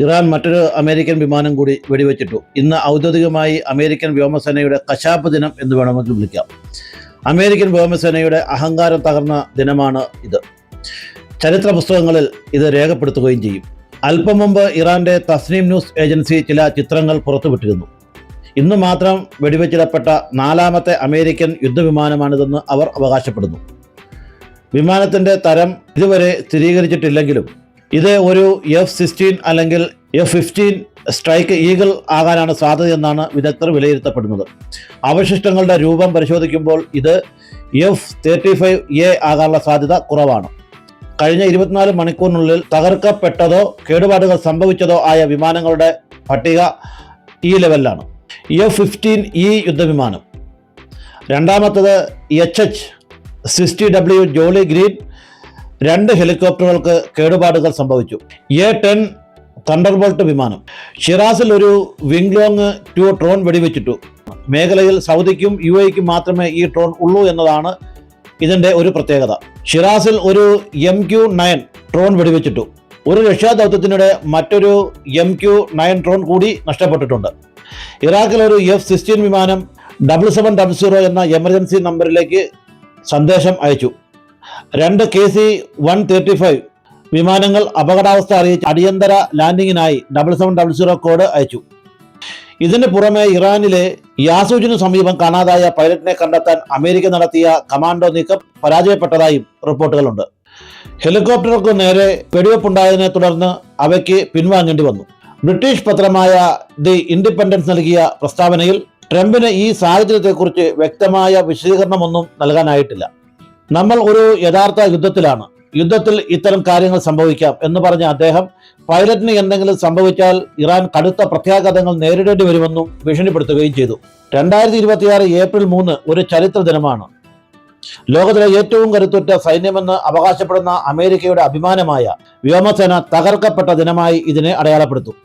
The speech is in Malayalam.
ഇറാൻ മറ്റൊരു അമേരിക്കൻ വിമാനം കൂടി വെടിവെച്ചിട്ടു. ഇന്ന് ഔദ്യോഗികമായി അമേരിക്കൻ വ്യോമസേനയുടെ കശാപ്പ് ദിനം എന്ന് വേണമെങ്കിൽ വിളിക്കാം. അമേരിക്കൻ വ്യോമസേനയുടെ അഹങ്കാരം തകർന്ന ദിനമാണ് ഇത്. ചരിത്ര പുസ്തകങ്ങളിൽ ഇത് രേഖപ്പെടുത്തുകയും ചെയ്യും. അല്പം മുമ്പ് ഇറാന്റെ തസ്നീം ന്യൂസ് ഏജൻസി ചില ചിത്രങ്ങൾ പുറത്തുവിട്ടിരുന്നു. ഇന്ന് മാത്രം വെടിവെച്ചിടപ്പെട്ട 4ാമത്തെ അമേരിക്കൻ യുദ്ധവിമാനമാണിതെന്ന് അവർ അവകാശപ്പെടുന്നു. വിമാനത്തിൻ്റെ തരം ഇതുവരെ സ്ഥിരീകരിച്ചിട്ടില്ലെങ്കിലും ഇത് ഒരു F-16 അല്ലെങ്കിൽ F-15 സ്ട്രൈക്ക് ഈഗിൾ ആകാനാണ് സാധ്യതയെന്നാണ് വിദഗ്ധർ വിലയിരുത്തപ്പെടുന്നത്. അവശിഷ്ടങ്ങളുടെ രൂപം പരിശോധിക്കുമ്പോൾ ഇത് F-35A ആകാനുള്ള സാധ്യത കുറവാണ്. കഴിഞ്ഞ 24 മണിക്കൂറിനുള്ളിൽ തകർക്കപ്പെട്ടതോ കേടുപാടുകൾ സംഭവിച്ചതോ ആയ വിമാനങ്ങളുടെ പട്ടിക ഈ ലെവലിലാണ്. F-15E യുദ്ധവിമാനം, രണ്ടാമത്തത് HH-60W ജോളി ഗ്രീൻ. 2 ഹെലികോപ്റ്ററുകൾക്ക് കേടുപാടുകൾ സംഭവിച്ചു. A-10 തണ്ടർബോൾട്ട് വിമാനം. ഷിറാസിൽ ഒരു വിംഗ്ലോങ് 2 ഡ്രോൺ വെടിവെച്ചിട്ടു. മേഖലയിൽ സൗദിക്കും UAEക്കും മാത്രമേ ഈ ഡ്രോൺ ഉള്ളൂ എന്നതാണ് ഇതിൻ്റെ ഒരു പ്രത്യേകത. ഷിറാസിൽ ഒരു MQ-9 ഡ്രോൺ വെടിവെച്ചിട്ടു. ഒരു രക്ഷാദൗത്യത്തിനിടെ മറ്റൊരു MQ-9 ഡ്രോൺ കൂടി നഷ്ടപ്പെട്ടിട്ടുണ്ട്. ഇറാഖിൽ ഒരു F-16 വിമാനം 7700 എന്ന എമർജൻസി നമ്പറിലേക്ക് സന്ദേശം അയച്ചു. 2 KC-135 വിമാനങ്ങൾ അപകടാവസ്ഥ അറിയിച്ച് അടിയന്തര ലാൻഡിങ്ങിനായി 7700 കോഡ് അയച്ചു. ഇതിന് പുറമെ ഇറാനിലെ യാസൂജിനു സമീപം കാണാതായ പൈലറ്റിനെ കണ്ടെത്താൻ അമേരിക്ക നടത്തിയ കമാൻഡോ നീക്കം പരാജയപ്പെട്ടതായും റിപ്പോർട്ടുകളുണ്ട്. ഹെലികോപ്റ്ററുകൾക്ക് നേരെ വെടിവെപ്പുണ്ടായതിനെ തുടർന്ന് അവയ്ക്ക് പിൻവാങ്ങേണ്ടി വന്നു. ബ്രിട്ടീഷ് പത്രമായ ദി ഇൻഡിപെൻഡൻസ് നൽകിയ പ്രസ്താവനയിൽ ട്രംപിന് ഈ സാഹചര്യത്തെക്കുറിച്ച് വ്യക്തമായ വിശദീകരണമൊന്നും നൽകാനായിട്ടില്ല. നമ്മൾ ഒരു യഥാർത്ഥ യുദ്ധത്തിലാണ്, യുദ്ധത്തിൽ ഇത്തരം കാര്യങ്ങൾ സംഭവിക്കാം എന്ന് പറഞ്ഞ അദ്ദേഹം പൈലറ്റിന് എന്തെങ്കിലും സംഭവിച്ചാൽ ഇറാൻ കടുത്ത പ്രത്യാഘാതങ്ങൾ നേരിടേണ്ടി വരുമെന്നും ഭീഷണിപ്പെടുത്തുകയും ചെയ്തു. 2026 ഏപ്രിൽ 3 ഒരു ചരിത്ര ദിനമാണ്. ലോകത്തിലെ ഏറ്റവും കരുത്തുറ്റ സൈന്യമെന്ന് അവകാശപ്പെടുന്ന അമേരിക്കയുടെ അഭിമാനമായ വ്യോമസേന തകർക്കപ്പെട്ട ദിനമായി ഇതിനെ അടയാളപ്പെടുത്തും.